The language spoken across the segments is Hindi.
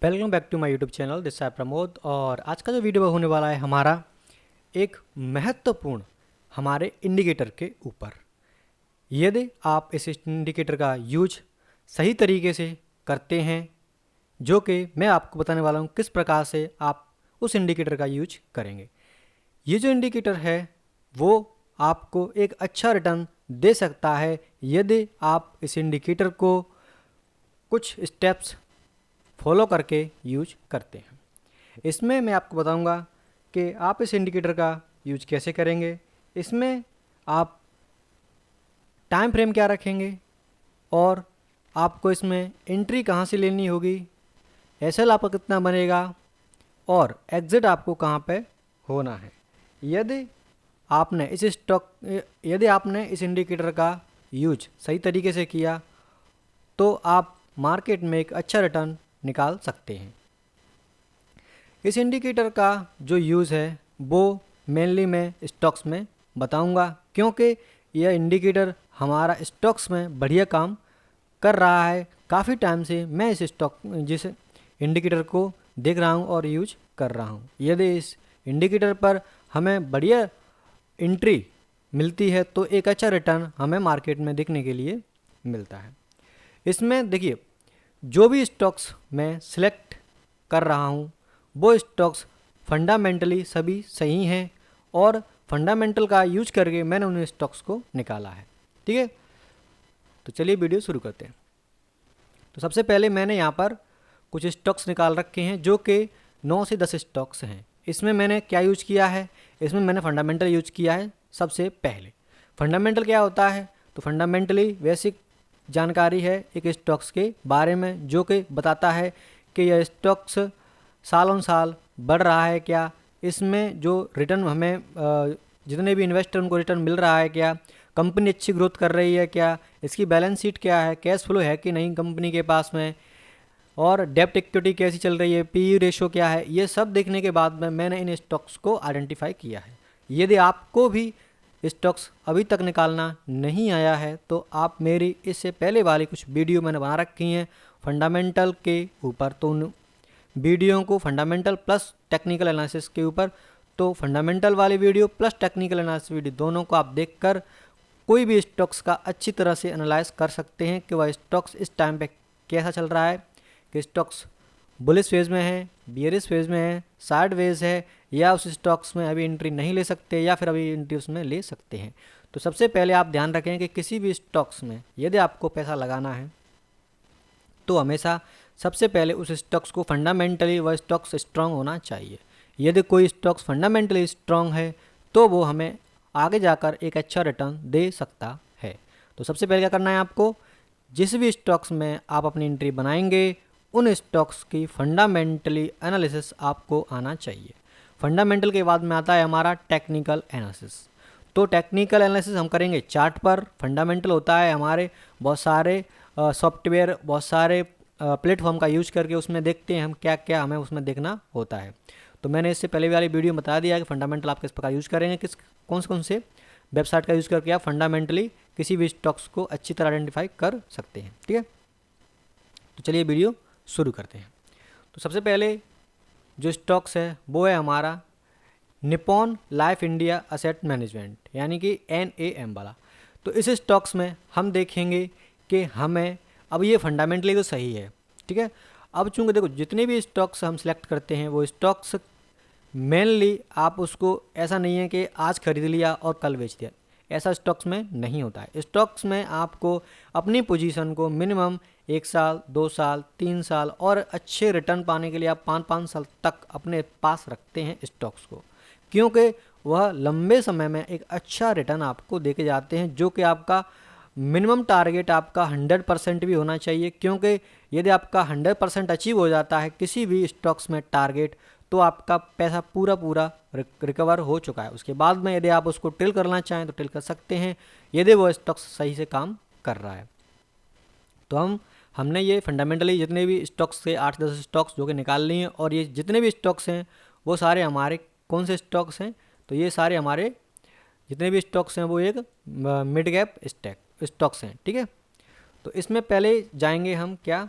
Welcome back to my YouTube channel. This है प्रमोद और आज का जो वीडियो होने वाला है हमारा एक महत्वपूर्ण हमारे इंडिकेटर के ऊपर। यदि आप इस इंडिकेटर का यूज सही तरीके से करते हैं, जो कि मैं आपको बताने वाला हूँ किस प्रकार से आप उस इंडिकेटर का यूज करेंगे। ये जो इंडिकेटर है वो आपको एक अच्छा रिटर्न दे सकता है यदि आप इस इंडिकेटर को कुछ स्टेप्स फॉलो करके यूज करते हैं। इसमें मैं आपको बताऊंगा कि आप इस इंडिकेटर का यूज कैसे करेंगे, इसमें आप टाइम फ्रेम क्या रखेंगे और आपको इसमें एंट्री कहाँ से लेनी होगी, एसएल आपका कितना बनेगा और एग्ज़िट आपको कहाँ पे होना है। यदि आपने इस इंडिकेटर का यूज सही तरीके से किया तो आप मार्केट में एक अच्छा रिटर्न निकाल सकते हैं। इस इंडिकेटर का जो यूज़ है वो मेनली मैं स्टॉक्स में बताऊंगा, क्योंकि यह इंडिकेटर हमारा स्टॉक्स में बढ़िया काम कर रहा है। काफ़ी टाइम से मैं जिस इंडिकेटर को देख रहा हूं और यूज कर रहा हूं। यदि इस इंडिकेटर पर हमें बढ़िया एंट्री मिलती है तो एक अच्छा रिटर्न हमें मार्केट में देखने के लिए मिलता है। इसमें देखिए, जो भी स्टॉक्स मैं सिलेक्ट कर रहा हूँ वो स्टॉक्स फंडामेंटली सभी सही हैं और फंडामेंटल का यूज करके मैंने उन स्टॉक्स को निकाला है। ठीक है, तो चलिए वीडियो शुरू करते हैं। तो सबसे पहले मैंने यहाँ पर कुछ स्टॉक्स निकाल रखे हैं जो कि 9 से 10 स्टॉक्स हैं। इसमें मैंने क्या यूज किया है, इसमें मैंने फंडामेंटल यूज किया है। सबसे पहले फंडामेंटल क्या होता है, तो फंडामेंटली बेसिक जानकारी है एक स्टॉक्स के बारे में, जो कि बताता है कि यह स्टॉक्स सालों साल बढ़ रहा है क्या, इसमें जो रिटर्न हमें जितने भी इन्वेस्टर उनको रिटर्न मिल रहा है क्या, कंपनी अच्छी ग्रोथ कर रही है क्या, इसकी बैलेंस शीट क्या है, कैश फ्लो है कि नहीं कंपनी के पास में, और डेप्ट इक्विटी कैसी चल रही है, पीई रेशो क्या है। ये सब देखने के बाद में मैंने इन स्टॉक्स को आइडेंटिफाई किया है। यदि आपको भी स्टॉक्स अभी तक निकालना नहीं आया है तो आप मेरी इससे पहले वाली कुछ वीडियो मैंने बना रखी हैं फंडामेंटल के ऊपर, तो उन वीडियो को फंडामेंटल प्लस टेक्निकल एनालिसिस के ऊपर, तो फंडामेंटल वाली video plus technical analysis video दोनों को आप देखकर कोई भी स्टॉक्स का अच्छी तरह से एनालाइज कर सकते हैं कि वह स्टॉक्स इस टाइम पे कैसा चल रहा है, कि स्टॉक्स बुलिश फेज में है, बियरिश फेज में है, साइडवेज है, या उस स्टॉक्स में अभी एंट्री नहीं ले सकते या फिर अभी एंट्री उसमें ले सकते हैं। तो सबसे पहले आप ध्यान रखें कि किसी भी स्टॉक्स में यदि आपको पैसा लगाना है तो हमेशा सबसे पहले उस स्टॉक्स को फंडामेंटली वह स्टॉक्स स्ट्रांग होना चाहिए। यदि कोई स्टॉक्स फंडामेंटली स्ट्रांग है तो वो हमें आगे जाकर एक अच्छा रिटर्न दे सकता है। तो सबसे पहले क्या करना है आपको, जिस भी स्टॉक्स में आप अपनी एंट्री बनाएंगे उन स्टॉक्स की फंडामेंटली एनालिसिस आपको आना चाहिए। फंडामेंटल के बाद में आता है हमारा टेक्निकल एनालिसिस। तो टेक्निकल एनालिसिस हम करेंगे चार्ट पर। फंडामेंटल होता है हमारे बहुत सारे सॉफ्टवेयर, बहुत सारे प्लेटफॉर्म का यूज करके उसमें देखते हैं हम क्या क्या हमें उसमें देखना होता है। तो मैंने इससे पहले वाली वीडियो में बता दिया कि फंडामेंटल आप किस प्रकार यूज करेंगे, कौन से वेबसाइट का यूज़ करके आप फंडामेंटली किसी भी स्टॉक्स को अच्छी तरह आइडेंटिफाई कर सकते हैं। ठीक है, तो चलिए वीडियो शुरू करते हैं। तो सबसे पहले जो स्टॉक्स है वो है हमारा Nippon life India asset management, यानी कि NAM वाला। तो इस स्टॉक्स में हम देखेंगे कि हमें अब ये फंडामेंटली तो सही है। ठीक है, अब चूँकि देखो जितने भी स्टॉक्स हम सिलेक्ट करते हैं वो स्टॉक्स मेनली आप उसको ऐसा नहीं है कि आज खरीद लिया और कल बेच दिया, ऐसा स्टॉक्स में नहीं होता है। स्टॉक्स में आपको अपनी पोजीशन को मिनिमम 1 साल, 2 साल, 3 साल और अच्छे रिटर्न पाने के लिए आप 5-5 साल तक अपने पास रखते हैं स्टॉक्स को, क्योंकि वह लंबे समय में एक अच्छा रिटर्न आपको देके जाते हैं, जो कि आपका मिनिमम टारगेट आपका 100% भी होना चाहिए। क्योंकि यदि आपका 100% अचीव हो जाता है किसी भी स्टॉक्स में टारगेट, तो आपका पैसा पूरा रिकवर हो चुका है। उसके बाद में यदि आप उसको टिल करना चाहें तो टिल कर सकते हैं, यदि वो स्टॉक्स सही से काम कर रहा है। तो हमने ये फंडामेंटली जितने भी स्टॉक्स थे 8-10 स्टॉक्स जो कि निकाल लिए हैं, और ये जितने भी स्टॉक्स हैं वो सारे हमारे कौन से स्टॉक्स हैं, तो ये सारे हमारे जितने भी स्टॉक्स हैं वो एक मिड कैप स्टॉक्स हैं। ठीक है, तो इसमें पहले जाएंगे हम क्या,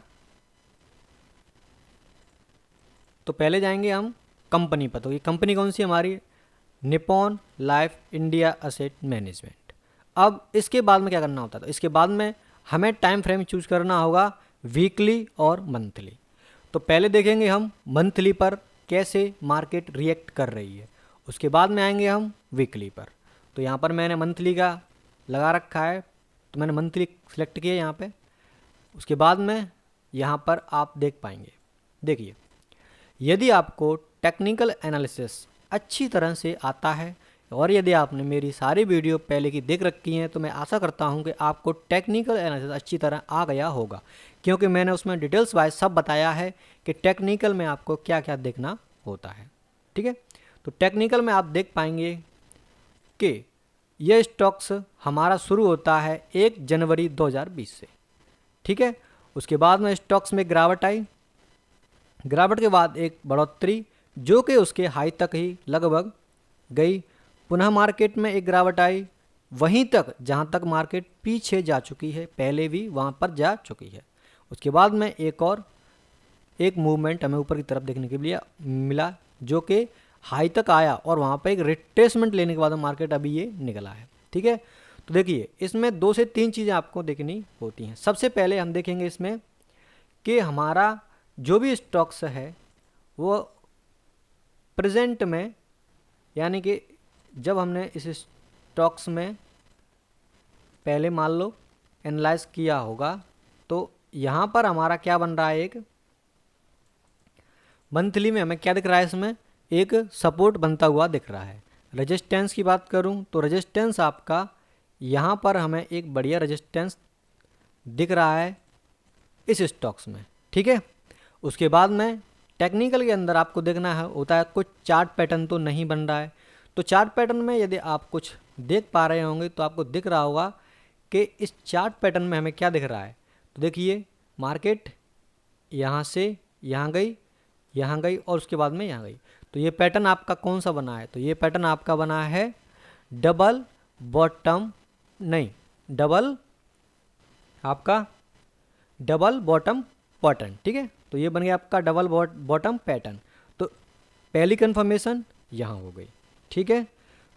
तो पहले जाएंगे हम कंपनी पर। तो ये कंपनी कौन सी हमारी, Nippon life India asset management. अब इसके बाद में क्या करना होता है, तो इसके बाद में हमें टाइम फ्रेम चूज करना होगा वीकली और मंथली। तो पहले देखेंगे हम मंथली पर कैसे मार्केट रिएक्ट कर रही है, उसके बाद में आएंगे हम वीकली पर। तो यहाँ पर मैंने मंथली का लगा रखा है, तो मैंने मंथली सेलेक्ट किया यहाँ पे। उसके बाद में यहाँ पर आप देख पाएंगे, देखिए यदि आपको टेक्निकल एनालिसिस अच्छी तरह से आता है और यदि आपने मेरी सारी वीडियो पहले की देख रखी हैं, तो मैं आशा करता हूं कि आपको टेक्निकल एनालिसिस अच्छी तरह आ गया होगा, क्योंकि मैंने उसमें डिटेल्स वाइज सब बताया है कि टेक्निकल में आपको क्या क्या देखना होता है। ठीक है, तो टेक्निकल में आप देख पाएंगे कि यह स्टॉक्स हमारा शुरू होता है 1 जनवरी 2020 से। ठीक है, उसके बाद में स्टॉक्स में गिरावट आई, गिरावट के बाद एक बढ़ोतरी जो कि उसके हाई तक ही लगभग गई, पुनः मार्केट में एक गिरावट आई वहीं तक जहां तक मार्केट पीछे जा चुकी है, पहले भी वहां पर जा चुकी है। उसके बाद में एक मूवमेंट हमें ऊपर की तरफ देखने के लिए मिला जो कि हाई तक आया और वहां पर एक रिट्रेसमेंट लेने के बाद मार्केट अभी ये निकला है। ठीक है, तो देखिए इसमें 2 से 3 चीज़ें आपको देखनी होती हैं। सबसे पहले हम देखेंगे इसमें कि हमारा जो भी स्टॉक्स है वो प्रेजेंट में, यानी कि जब हमने इस स्टॉक्स में पहले मान लो एनालाइज किया होगा, तो यहाँ पर हमारा क्या बन रहा है, एक मंथली में हमें क्या दिख रहा है, इसमें एक सपोर्ट बनता हुआ दिख रहा है। रेजिस्टेंस की बात करूँ तो रेजिस्टेंस आपका यहाँ पर हमें एक बढ़िया रेजिस्टेंस दिख रहा है इस स्टॉक्स में। ठीक है, उसके बाद में टेक्निकल के अंदर आपको देखना है होता है कुछ चार्ट पैटर्न तो नहीं बन रहा है। तो चार्ट पैटर्न में यदि आप कुछ देख पा रहे होंगे तो आपको दिख रहा होगा कि इस चार्ट पैटर्न में हमें क्या दिख रहा है। तो देखिए मार्केट यहाँ से यहाँ गई और उसके बाद में यहाँ गई। तो ये पैटर्न आपका कौन सा बना है, तो ये पैटर्न आपका बना है डबल बॉटम पैटर्न। ठीक है, तो ये बन गया आपका डबल बॉटम पैटर्न। तो पहली कंफर्मेशन यहाँ हो गई। ठीक है,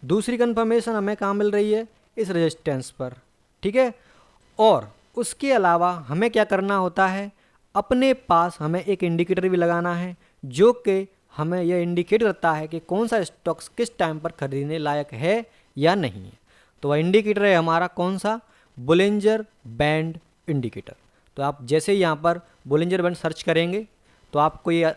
दूसरी कंफर्मेशन हमें कहाँ मिल रही है, इस रेजिस्टेंस पर। ठीक है, और उसके अलावा हमें क्या करना होता है, अपने पास हमें एक इंडिकेटर भी लगाना है जो कि हमें यह इंडिकेट करता है कि कौन सा स्टॉक्स किस टाइम पर खरीदने लायक है या नहीं है। तो वह इंडिकेटर है हमारा कौन सा, बोलिंजर बैंड इंडिकेटर। तो आप जैसे ही यहाँ पर बोलिंजर बैंड सर्च करेंगे तो आपको ये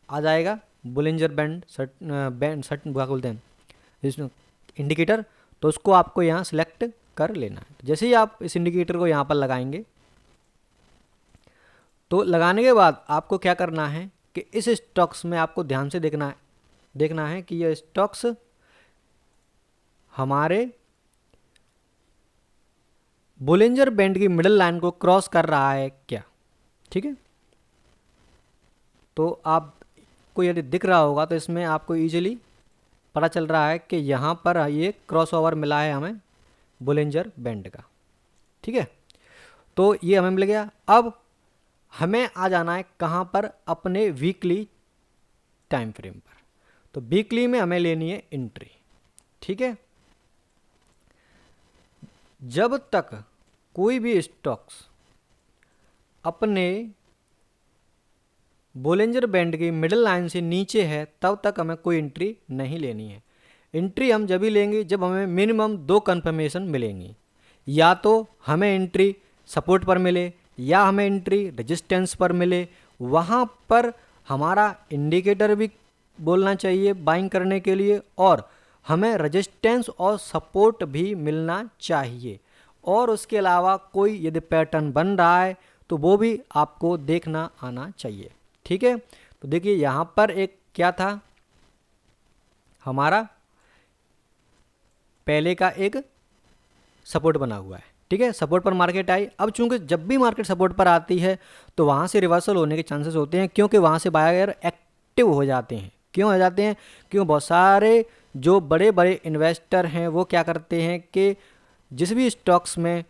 आ जाएगा बोलिंजर बैंड क्या बोलते हैं इंडिकेटर। तो उसको आपको यहाँ सिलेक्ट कर लेना है। तो जैसे ही आप इस इंडिकेटर को यहाँ पर लगाएंगे तो लगाने के बाद आपको क्या करना है कि इस स्टॉक्स में आपको ध्यान से देखना है कि ये स्टॉक्स हमारे बोलिंजर बैंड की मिडिल लाइन को क्रॉस कर रहा है क्या। ठीक है, तो आपको यदि दिख रहा होगा तो इसमें आपको इजीली पता चल रहा है कि यहाँ पर ये क्रॉस ओवर मिला है हमें बोलिंजर बैंड का। ठीक है, तो ये हमें मिल गया। अब हमें आ जाना है कहाँ पर, अपने वीकली टाइम फ्रेम पर। तो वीकली में हमें लेनी है एंट्री। ठीक है, जब तक कोई भी स्टॉक्स अपने बोलिंजर बैंड की मिडिल लाइन से नीचे है तब तक हमें कोई एंट्री नहीं लेनी है। एंट्री हम जब ही लेंगे जब हमें मिनिमम 2 कंफर्मेशन मिलेंगी, या तो हमें एंट्री सपोर्ट पर मिले या हमें एंट्री रेजिस्टेंस पर मिले। वहाँ पर हमारा इंडिकेटर भी बोलना चाहिए बाइंग करने के लिए, और हमें रेजिस्टेंस और सपोर्ट भी मिलना चाहिए। और उसके अलावा कोई यदि पैटर्न बन रहा है तो वो भी आपको देखना आना चाहिए। ठीक है, तो देखिए यहाँ पर एक क्या था, हमारा पहले का एक सपोर्ट बना हुआ है। ठीक है, सपोर्ट पर मार्केट आई। अब चूंकि जब भी मार्केट सपोर्ट पर आती है तो वहाँ से रिवर्सल होने के चांसेस होते हैं, क्योंकि वहाँ से बायर एक्टिव हो जाते हैं। क्यों हो जाते हैं, क्यों बहुत सारे जो बड़े बड़े इन्वेस्टर हैं वो क्या करते हैं कि जिस भी स्टॉक्स में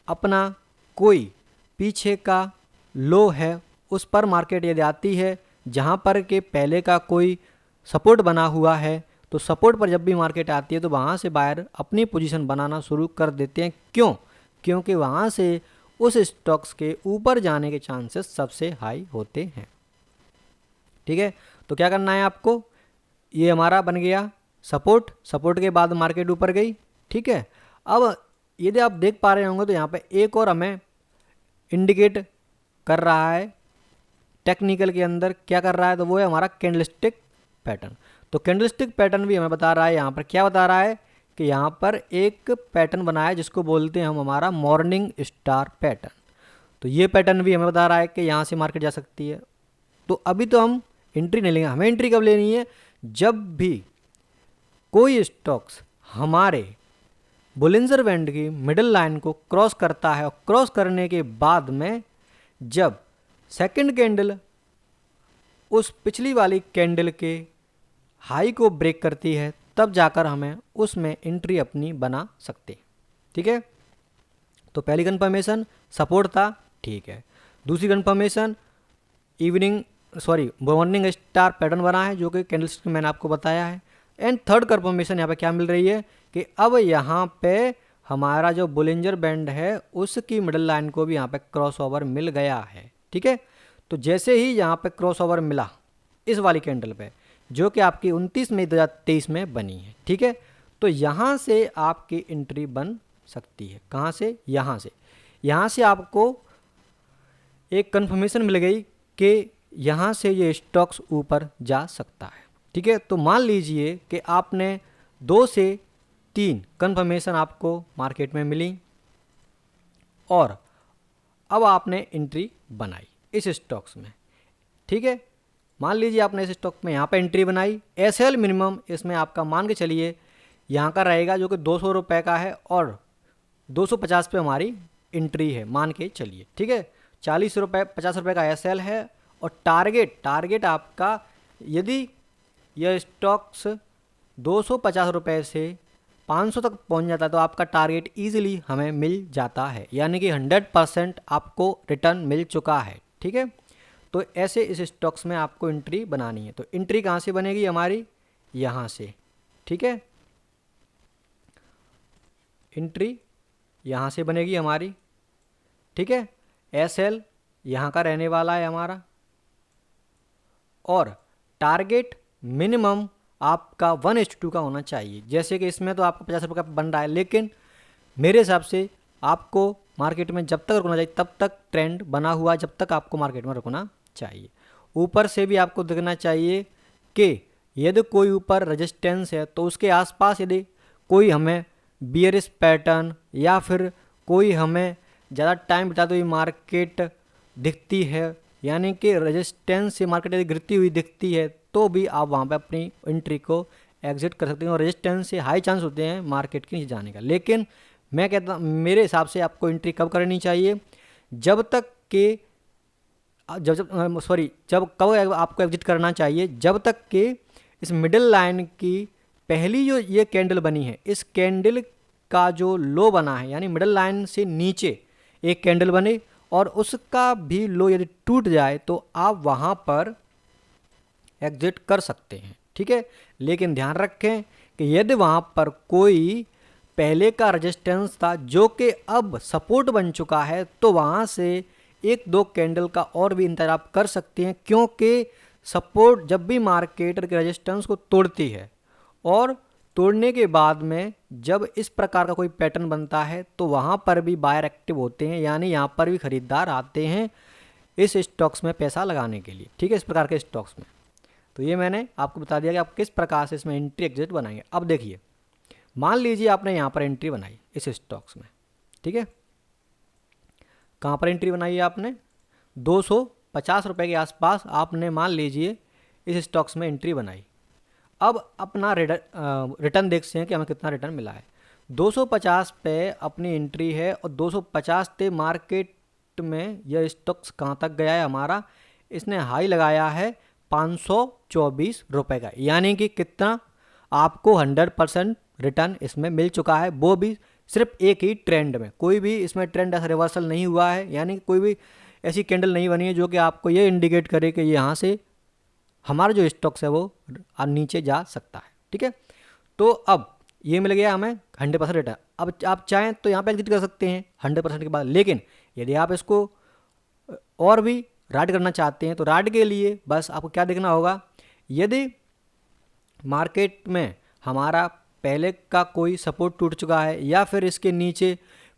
अपना कोई पीछे का लो है उस पर मार्केट यदि आती है जहाँ पर के पहले का कोई सपोर्ट बना हुआ है, तो सपोर्ट पर जब भी मार्केट आती है तो वहाँ से बायर अपनी पोजीशन बनाना शुरू कर देते हैं। क्यों? क्योंकि वहाँ से उस स्टॉक्स के ऊपर जाने के चांसेस सबसे हाई होते हैं। ठीक है, तो क्या करना है आपको, ये हमारा बन गया सपोर्ट, सपोर्ट के बाद मार्केट ऊपर गई। ठीक है, अब यदि आप देख पा रहे होंगे तो यहाँ पे एक और हमें इंडिकेट कर रहा है टेक्निकल के अंदर, क्या कर रहा है, तो वो है हमारा कैंडलस्टिक पैटर्न। तो कैंडलस्टिक पैटर्न भी हमें बता रहा है, यहाँ पर क्या बता रहा है कि यहाँ पर एक पैटर्न बना है जिसको बोलते हैं हम हमारा मॉर्निंग स्टार पैटर्न। तो ये पैटर्न भी हमें बता रहा है कि यहाँ से मार्केट जा सकती है। तो अभी तो हम एंट्री नहीं लेंगे, हमें एंट्री कब लेनी है, जब भी कोई स्टॉक्स हमारे बोलिंजर बैंड की मिडिल लाइन को क्रॉस करता है, और क्रॉस करने के बाद में जब सेकंड कैंडल उस पिछली वाली कैंडल के हाई को ब्रेक करती है, तब जाकर हमें उसमें एंट्री अपनी बना सकते। ठीक है, तो पहली कंफर्मेशन सपोर्ट था, ठीक है। दूसरी कंफर्मेशन मॉर्निंग स्टार पैटर्न बना है जो कि कैंडलस्टिक मैंने आपको बताया है। एंड थर्ड कंफर्मेशन यहाँ पे क्या मिल रही है कि अब यहाँ पे हमारा जो बोलिंजर बैंड है उसकी मिडिल लाइन को भी यहाँ पे क्रॉस ओवर मिल गया है। ठीक है, तो जैसे ही यहाँ पे क्रॉस ओवर मिला इस वाली कैंडल पे, जो कि आपकी 29 मई 2023 में बनी है। ठीक है, तो यहाँ से आपकी एंट्री बन सकती है। कहाँ से? यहाँ से आपको एक कंफर्मेशन मिल गई कि यहाँ से ये स्टॉक्स ऊपर जा सकता है। ठीक है, तो मान लीजिए कि आपने 2 से 3 कंफर्मेशन आपको मार्केट में मिली और अब आपने एंट्री बनाई इस स्टॉक्स में। ठीक है, मान लीजिए आपने इस स्टॉक में यहाँ पे एंट्री बनाई, एसएल मिनिमम इसमें आपका मान के चलिए यहाँ का रहेगा जो कि 200 रुपये का है और 250 पे हमारी एंट्री है मान के चलिए। ठीक है, 40 रुपये 50 रुपये का एसएल है और टारगेट आपका यदि यह स्टॉक्स 250 रुपये से 500 तक पहुंच जाता है तो आपका टारगेट इजीली हमें मिल जाता है, यानी कि 100% आपको रिटर्न मिल चुका है। ठीक है, तो ऐसे इस स्टॉक्स में आपको एंट्री बनानी है। तो एंट्री कहाँ से बनेगी हमारी? यहाँ से। ठीक है, एंट्री यहाँ से बनेगी हमारी। ठीक है, एसएल यहाँ का रहने वाला है हमारा और टारगेट मिनिमम आपका 1:2 का होना चाहिए। जैसे कि इसमें तो आपको 50 रुपये का बन रहा है, लेकिन मेरे हिसाब से आपको मार्केट में जब तक रुकना चाहिए तब तक ट्रेंड बना हुआ, जब तक आपको मार्केट में रुकना चाहिए। ऊपर से भी आपको देखना चाहिए कि यदि कोई ऊपर रेजिस्टेंस है तो उसके आसपास यदि कोई हमें बियरिश पैटर्न या फिर कोई हमें ज़्यादा टाइम बिताते हुई मार्केट दिखती है, यानी कि रेजिस्टेंस से मार्केट यदि गिरती हुई दिखती है, तो भी आप वहाँ पे अपनी एंट्री को एग्जिट कर सकते हैं और रेजिस्टेंस से हाई चांस होते हैं मार्केट के नीचे जाने का। लेकिन मैं कहता मेरे हिसाब से आपको एंट्री कब करनी चाहिए? जब कब आपको एग्जिट करना चाहिए? जब तक कि इस मिडिल लाइन की पहली जो ये कैंडल बनी है, इस कैंडल का जो लो बना है, यानी मिडिल लाइन से नीचे एक कैंडल बने और उसका भी लो यदि टूट जाए तो आप वहाँ पर एग्जिट कर सकते हैं। ठीक है, लेकिन ध्यान रखें कि यदि वहाँ पर कोई पहले का रेजिस्टेंस था जो कि अब सपोर्ट बन चुका है, तो वहाँ से 1-2 कैंडल का और भी इंतजार आप कर सकते हैं, क्योंकि सपोर्ट जब भी मार्केट के रेजिस्टेंस को तोड़ती है और तोड़ने के बाद में जब इस प्रकार का कोई पैटर्न बनता है तो वहाँ पर भी बायर एक्टिव होते हैं, यानी यहाँ पर भी खरीदार आते हैं इस स्टॉक्स में पैसा लगाने के लिए। ठीक है, इस प्रकार के स्टॉक्स में। तो ये मैंने आपको बता दिया कि आप किस प्रकार से इसमें एंट्री एग्जिट बनाएंगे। अब देखिए, मान लीजिए आपने यहाँ पर एंट्री बनाई इस स्टॉक्स में। ठीक है, कहाँ पर एंट्री बनाई है आपने? 250 रुपये के आसपास आपने मान लीजिए इस स्टॉक्स में एंट्री बनाई। अब अपना रिटर्न देखते हैं कि हमें कितना रिटर्न मिला है। 250 पे अपनी एंट्री है और 250 पे मार्केट में यह स्टॉक्स कहाँ तक गया है हमारा? इसने हाई लगाया है 524 रुपये का, यानी कि कितना आपको 100% रिटर्न इसमें मिल चुका है, वो भी सिर्फ एक ही ट्रेंड में। कोई भी इसमें ट्रेंड ऐसा रिवर्सल नहीं हुआ है, यानी कोई भी ऐसी कैंडल नहीं बनी है जो कि आपको ये इंडिकेट करे कि यहाँ से हमारा जो स्टॉक्स है वो नीचे जा सकता है। ठीक है, तो अब ये मिल गया हमें 100% रिटर्न। अब आप चाहें तो यहाँ पे एग्जिट कर सकते हैं 100% के बाद, लेकिन यदि आप इसको और भी राइड करना चाहते हैं तो राइड के लिए बस आपको क्या देखना होगा, यदि मार्केट में हमारा पहले का कोई सपोर्ट टूट चुका है या फिर इसके नीचे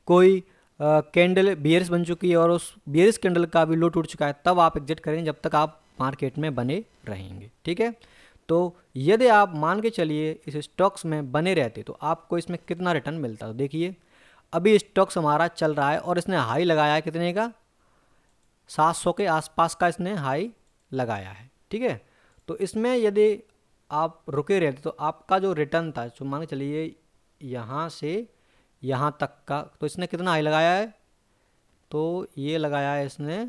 कोई कैंडल बियरिश बन चुकी है और उस बियरिश कैंडल का भी लो टूट चुका है, तब आप एग्जिट करें जब तक आप मार्केट में बने रहेंगे। ठीक है, तो यदि आप मान के चलिए इस स्टॉक्स में बने रहते तो आपको इसमें कितना रिटर्न मिलता। तो देखिए अभी स्टॉक्स हमारा चल रहा है और इसने हाई लगाया है कितने का, 700 के आसपास का इसने हाई लगाया है। ठीक है, तो इसमें यदि आप रुके रहते तो आपका जो रिटर्न था, जो मान के चलिए यहाँ से यहाँ तक का, तो इसने कितना हाई लगाया है, तो ये लगाया है इसने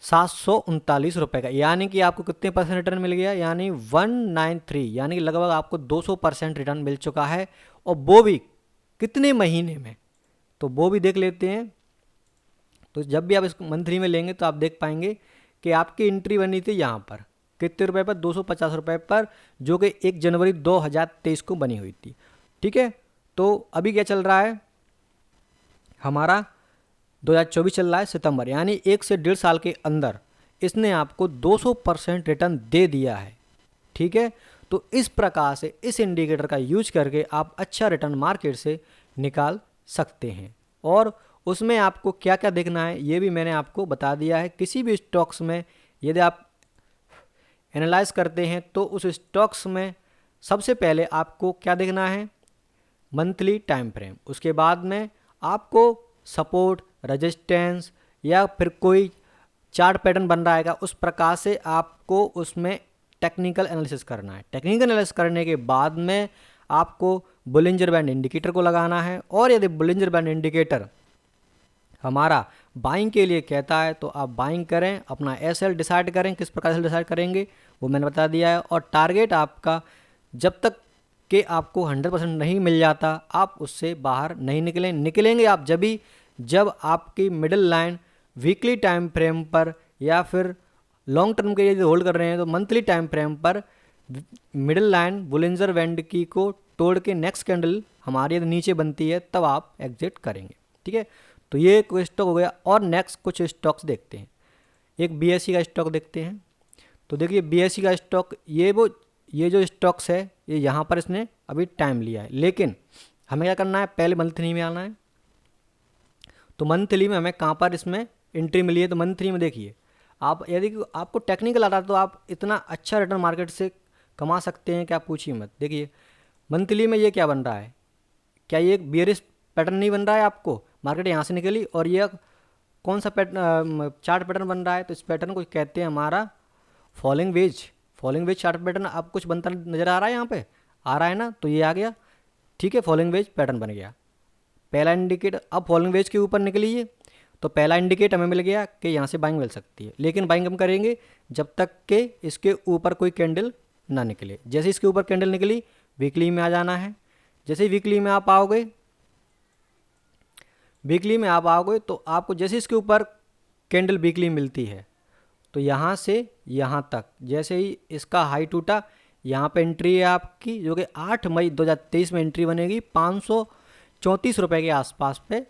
739 रुपये का, यानी कि आपको कितने परसेंट रिटर्न मिल गया, यानी 193, यानी कि लगभग आपको 200% रिटर्न मिल चुका है। और वो भी कितने महीने में, तो वो भी देख लेते हैं। तो जब भी आप इसको मंथली में लेंगे तो आप देख पाएंगे कि आपकी एंट्री बनी थी यहाँ पर कितने रुपए पर, 250 रुपये पर, जो कि 1 जनवरी 2023 को बनी हुई थी। ठीक है, तो अभी क्या चल रहा है हमारा 2024 चल रहा है सितंबर, यानी 1 से 1.5 साल के अंदर इसने आपको 200% रिटर्न दे दिया है। ठीक है, तो इस प्रकार से इस इंडिकेटर का यूज करके आप अच्छा रिटर्न मार्केट से निकाल सकते हैं। और उसमें आपको क्या क्या देखना है ये भी मैंने आपको बता दिया है। किसी भी स्टॉक्स में यदि आप एनालाइज करते हैं तो उस स्टॉक्स में सबसे पहले आपको क्या देखना है, मंथली टाइम फ्रेम, उसके बाद में आपको सपोर्ट, रेजिस्टेंस या फिर कोई चार्ट पैटर्न बन रहा है, उस प्रकार से आपको उसमें टेक्निकल एनालिसिस करना है। टेक्निकल एनालिसिस करने के बाद में आपको बोलिंजर बैंड इंडिकेटर को लगाना है, और यदि बोलिंजर बैंड इंडिकेटर हमारा बाइंग के लिए कहता है तो आप बाइंग करें, अपना एसएल डिसाइड करें, किस प्रकार से डिसाइड करेंगे वो मैंने बता दिया है। और टारगेट आपका जब तक कि आपको 100% नहीं मिल जाता आप उससे बाहर नहीं निकलेंगे आप जब आपकी middle line weekly time frame पर या फिर लॉन्ग टर्म के लिए होल्ड कर रहे हैं तो मंथली टाइम फ्रेम पर मिडिल लाइन बोलिंजर बैंड की को तोड़ के नेक्स्ट कैंडल हमारी यदि नीचे बनती है तब आप एग्जिट करेंगे। ठीक है, तो ये कोई स्टॉक हो गया। और नेक्स्ट कुछ स्टॉक्स देखते हैं, एक बीएससी का स्टॉक देखते हैं। तो देखिए बीएससी का स्टॉक ये जो स्टॉक्स है ये यहाँ पर इसने अभी टाइम लिया है, लेकिन हमें क्या करना है, पहले मंथली में आना है। तो मंथली में हमें कहाँ पर इसमें एंट्री मिली है, तो मंथली में देखिए आप यदि आपको टेक्निकल आता है तो आप इतना अच्छा रिटर्न मार्केट से कमा सकते हैं कि आप पूछिए मत। देखिए मंथली में ये क्या बन रहा है, क्या ये एक बियरिश पैटर्न नहीं बन रहा है, आपको मार्केट यहाँ से निकली और ये कौन सा चार्ट पैटर्न बन रहा है, तो इस पैटर्न को कहते हैं हमारा फॉलिंग वेज चार्ट पैटर्न। आप कुछ बनता नज़र आ रहा है, यहाँ पे आ रहा है ना, तो ये आ गया। ठीक है, फॉलिंग वेज पैटर्न बन गया पहला इंडिकेट। अब फॉलिंग वेज के ऊपर निकली है तो पहला इंडिकेट हमें मिल गया कि यहाँ से बाइंग मिल सकती है, लेकिन बाइंग हम करेंगे जब तक कि इसके ऊपर कोई कैंडल ना निकले। जैसे इसके ऊपर कैंडल निकली वीकली में आ जाना है। जैसे वीकली में आप आओगे तो आपको जैसे इसके ऊपर कैंडल वीकली मिलती है तो यहाँ से यहाँ तक जैसे ही इसका हाई टूटा यहाँ पे एंट्री है आपकी, जो कि 8 मई 2023 में एंट्री बनेगी 534 रुपये के आसपास पे।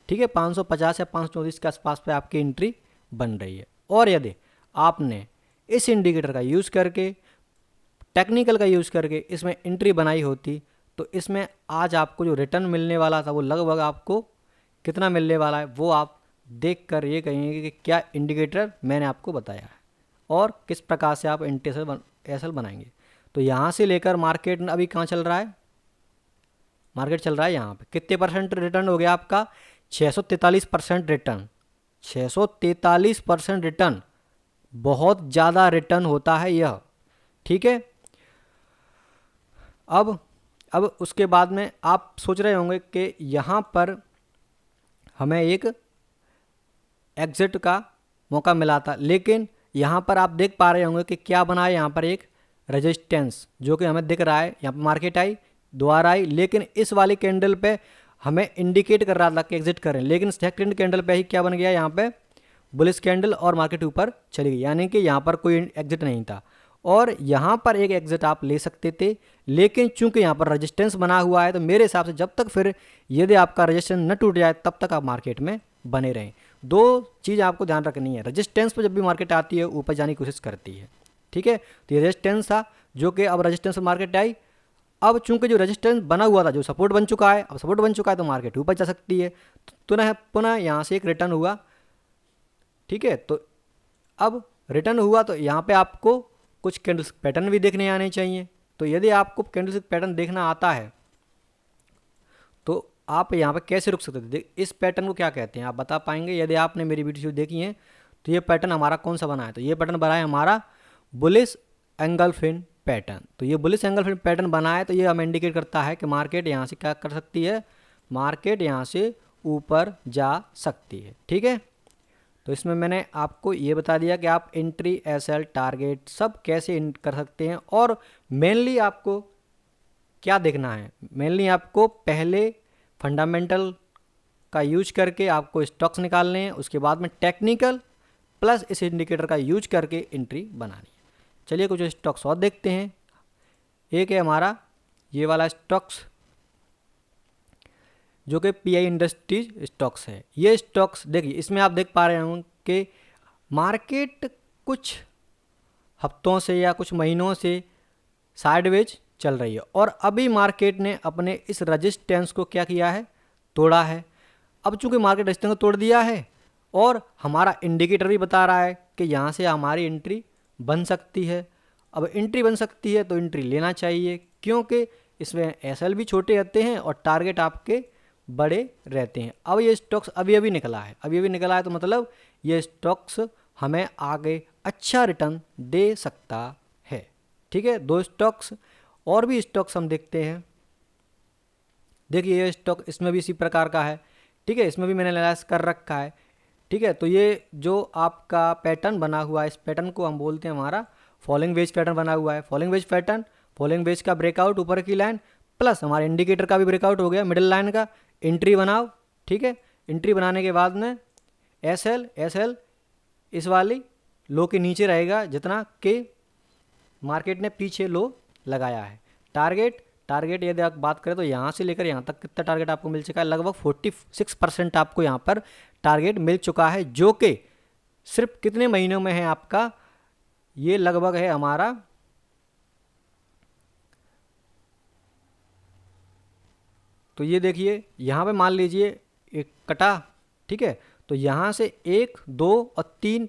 ठीक है, 550 या 534 के आसपास पे आपकी एंट्री बन रही है। और यदि आपने इस इंडिकेटर का यूज़ करके, टेक्निकल का यूज़ करके इसमें एंट्री बनाई होती तो इसमें आज आपको जो रिटर्न मिलने वाला था वो लगभग आपको कितना मिलने वाला है वो आप देख कर ये कहेंगे कि क्या इंडिकेटर मैंने आपको बताया है और किस प्रकार से आप एसएल बनाएंगे। तो यहाँ से लेकर मार्केट अभी कहाँ चल रहा है, मार्केट चल रहा है यहाँ पे कितने परसेंट रिटर्न हो गया आपका, 643% रिटर्न। 643% रिटर्न बहुत ज़्यादा रिटर्न होता है यह। ठीक है, अब उसके बाद में आप सोच रहे होंगे कि यहाँ पर हमें एक एग्जिट का मौका मिला था, लेकिन यहाँ पर आप देख पा रहे होंगे कि क्या बना है, यहाँ पर एक रेजिस्टेंस जो कि हमें दिख रहा है। यहाँ पर मार्केट आई, दोबारा आई, लेकिन इस वाली कैंडल पे हमें इंडिकेट कर रहा था कि एग्जिट करें, लेकिन सेकंड कैंडल पे ही क्या बन गया, यहाँ पे बुलिश कैंडल और मार्केट ऊपर चली गई, यानी कि यहाँ पर कोई एग्जिट नहीं था। और यहाँ पर एक एग्जिट आप ले सकते थे, लेकिन चूंकि यहाँ पर रेजिस्टेंस बना हुआ है तो मेरे हिसाब से जब तक फिर यदि आपका रेजिस्टेंस न टूट जाए तब तक आप मार्केट में बने रहें। दो चीज़ आपको ध्यान रखनी है, रेजिस्टेंस पर जब भी मार्केट आती है ऊपर जाने की कोशिश करती है, ठीक है। तो ये रेजिस्टेंस था जो कि अब रेजिस्टेंस पर मार्केट आई। अब चूंकि जो रेजिस्टेंस बना हुआ था, जो सपोर्ट बन चुका है, अब सपोर्ट बन चुका है तो मार्केट ऊपर जा सकती है। तो पुनः यहाँ से एक रिटर्न हुआ, ठीक है। तो अब रिटर्न हुआ तो यहाँ पे आपको कुछ कैंडलस्टिक पैटर्न भी देखने आने चाहिए। तो यदि आपको कैंडलस्टिक पैटर्न देखना आता है तो आप यहाँ पे कैसे रुक सकते थे, इस पैटर्न को क्या कहते हैं आप बता पाएंगे? यदि आपने मेरी वीडियो देखी है तो ये पैटर्न हमारा कौन सा बना है? तो ये पैटर्न बना है हमारा बुलिश एंगल्फिन पैटर्न। तो ये बुलिश एंगल्फिन पैटर्न बना है तो ये हमें इंडिकेट करता है कि मार्केट यहाँ से क्या कर सकती है, मार्केट यहाँ से ऊपर जा सकती है, ठीक है। तो इसमें मैंने आपको ये बता दिया कि आप एंट्री, एसएल, टारगेट सब कैसे कर सकते हैं। और मेनली आपको क्या देखना है, मेनली आपको पहले फंडामेंटल का यूज करके आपको स्टॉक्स निकालने हैं, उसके बाद में टेक्निकल प्लस इस इंडिकेटर का यूज करके एंट्री बनानी है। चलिए कुछ स्टॉक्स और देखते हैं। एक है हमारा ये वाला स्टॉक्स जो कि पीआई इंडस्ट्रीज स्टॉक्स है। ये स्टॉक्स देखिए, इसमें आप देख पा रहे होंगे कि मार्केट कुछ हफ्तों से या कुछ महीनों से साइडवेज चल रही है और अभी मार्केट ने अपने इस रेजिस्टेंस को क्या किया है, तोड़ा है। अब चूंकि मार्केट रेजिस्टेंस को तोड़ दिया है और हमारा इंडिकेटर भी बता रहा है कि यहाँ से हमारी एंट्री बन सकती है। अब एंट्री बन सकती है तो एंट्री लेना चाहिए, क्योंकि इसमें एसएल भी छोटे रहते हैं और टारगेट आपके बड़े रहते हैं। अब ये स्टॉक्स अभी अभी निकला है, तो मतलब ये स्टॉक्स हमें आगे अच्छा रिटर्न दे सकता है, ठीक है। दो स्टॉक्स और भी स्टॉक्स हम देखते हैं। देखिए ये स्टॉक, इसमें भी इसी प्रकार का है, ठीक है। इसमें भी मैंने एनालाइज कर रखा है, ठीक है। तो ये जो आपका पैटर्न बना हुआ है, इस पैटर्न को हम बोलते हैं हमारा फॉलिंग वेज पैटर्न बना हुआ है। Falling veg pattern, falling veg का ब्रेकआउट ऊपर की लाइन प्लस हमारे इंडिकेटर का भी ब्रेकआउट हो गया मिडिल लाइन का, एंट्री बनाओ, ठीक है। एंट्री बनाने के बाद में एसएल इस वाली लो के नीचे रहेगा जितना कि मार्केट ने पीछे लो लगाया है। टारगेट यदि आप बात करें तो यहाँ से लेकर यहाँ तक कितना टारगेट आपको मिल चुका है, लगभग 46% आपको यहाँ पर टारगेट मिल चुका है, जो कि सिर्फ कितने महीनों में है आपका, ये लगभग है हमारा तो ये देखिए यहाँ पे मान लीजिए एक कटा, ठीक है। तो यहाँ से 1, 2 और 3,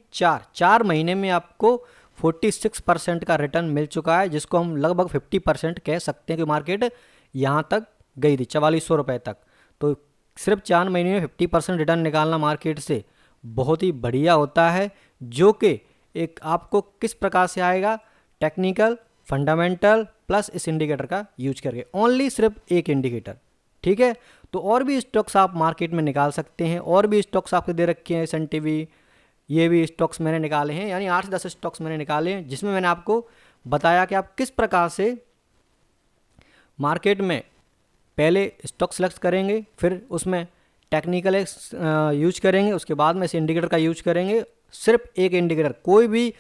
4 महीने में आपको 46% का रिटर्न मिल चुका है, जिसको हम लगभग 50% कह सकते हैं कि मार्केट यहाँ तक गई थी 4400 रुपये तक। तो सिर्फ 4 महीने में 50% रिटर्न निकालना मार्केट से बहुत ही बढ़िया होता है, जो कि एक आपको किस प्रकार से आएगा, टेक्निकल, फंडामेंटल प्लस इस इंडिकेटर का यूज करके, ओनली सिर्फ एक इंडिकेटर, ठीक है। तो और भी स्टॉक्स आप मार्केट में निकाल सकते हैं, और भी स्टॉक्स आपको दे रखे हैं, सन टीवी, ये भी स्टॉक्स मैंने निकाले हैं, यानी 8 से 10 स्टॉक्स मैंने निकाले हैं, जिसमें मैंने आपको बताया कि आप किस प्रकार से मार्केट में पहले स्टॉक सेलेक्ट करेंगे, फिर उसमें टेक्निकल यूज करेंगे, उसके बाद में इस इंडिकेटर का यूज करेंगे। सिर्फ एक इंडिकेटर, कोई भी,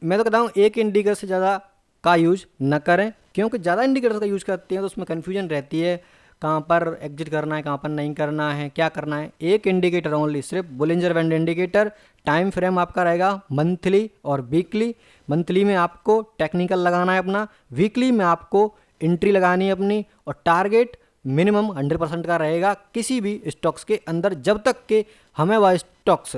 मैं तो कहता हूँ एक इंडिकेटर से ज़्यादा का यूज न करें, क्योंकि ज़्यादा इंडिकेटर का यूज करते हैं तो उसमें कन्फ्यूजन रहती है, कहाँ पर एग्जिट करना है, कहाँ पर नहीं करना है, क्या करना है। एक इंडिकेटर ओनली, सिर्फ Bollinger band indicator. Time frame आपका रहेगा मंथली और वीकली। मंथली में आपको टेक्निकल लगाना है अपना, वीकली में आपको एंट्री लगानी है अपनी, और टारगेट मिनिमम 100% का रहेगा किसी भी स्टॉक्स के अंदर, जब तक कि हमें वह स्टॉक्स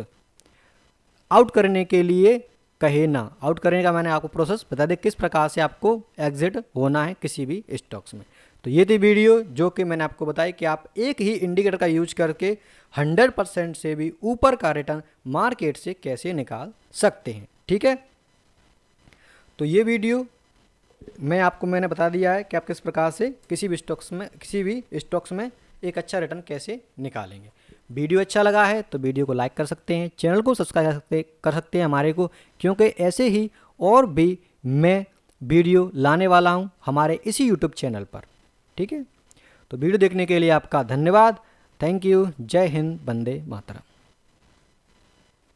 आउट करने के लिए कहे ना। आउट करने का मैंने आपको प्रोसेस बता दें किस प्रकार से आपको एग्जिट होना है किसी भी स्टॉक्स में। तो ये थी वीडियो जो कि मैंने आपको बताई कि आप एक ही इंडिकेटर का यूज करके 100% से भी ऊपर का रिटर्न मार्केट से कैसे निकाल सकते हैं, ठीक है। तो ये वीडियो मैंने बता दिया है कि आप किस प्रकार से किसी भी स्टॉक्स में एक अच्छा रिटर्न कैसे निकालेंगे। वीडियो अच्छा लगा है तो वीडियो को लाइक कर सकते हैं, चैनल को सब्सक्राइब कर सकते हैं हमारे को, क्योंकि ऐसे ही और भी मैं वीडियो लाने वाला हूं हमारे इसी यूट्यूब चैनल पर, ठीक है। तो वीडियो देखने के लिए आपका धन्यवाद। Thank you. जय हिंद, वंदे मातरम।